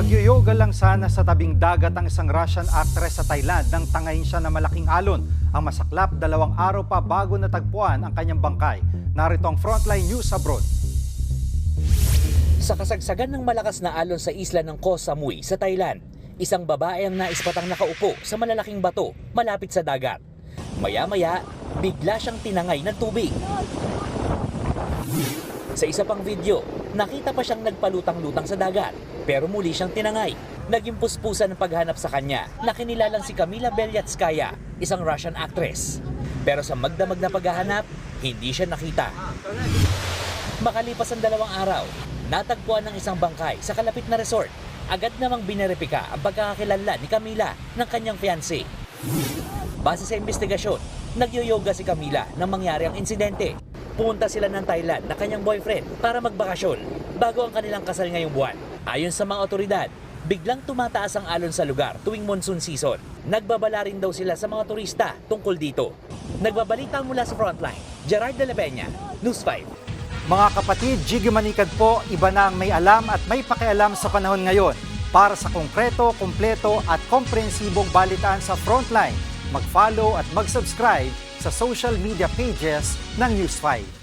Magyoyoga lang sana sa tabing dagat ang isang Russian actress sa Thailand nang tangayin siya na malaking alon. Ang masaklap, 2 araw pa bago natagpuan ang kanyang bangkay. Narito ang Frontline News Abroad. Sa kasagsagan ng malakas na alon sa isla ng Koh Samui sa Thailand, isang babae ang naispatang nakaupo sa malalaking bato malapit sa dagat. Maya-maya, bigla siyang tinangay ng tubig. Sa isa pang video, nakita pa siyang nagpalutang-lutang sa dagat, pero muli siyang tinangay. Naging puspusan ng paghanap sa kanya na kinilalang si Kamila Belyatskaya, isang Russian actress. Pero sa magdamag na paghahanap, hindi siya nakita. Makalipas ang 2 araw, natagpuan ng isang bangkay sa kalapit na resort. Agad namang bineripika ang pagkakakilala ni Kamila ng kanyang fiancé. Base sa investigasyon, nagyoyoga si Kamila nang mangyari ang insidente. Pumunta sila ng Thailand na kanyang boyfriend para magbakasyon bago ang kanilang kasal ngayong buwan. Ayon sa mga otoridad, biglang tumataas ang alon sa lugar tuwing monsoon season. Nagbabala rin daw sila sa mga turista tungkol dito. Nagbabalita mula sa Frontline, Gerard de la Peña, News 5. Mga kapatid, Jiggy Manikad po, iba na ang may alam at may pakialam sa panahon ngayon. Para sa konkreto, kumpleto at komprehensibong balitaan sa Frontline, mag-follow at mag-subscribe sa social media pages ng News 5.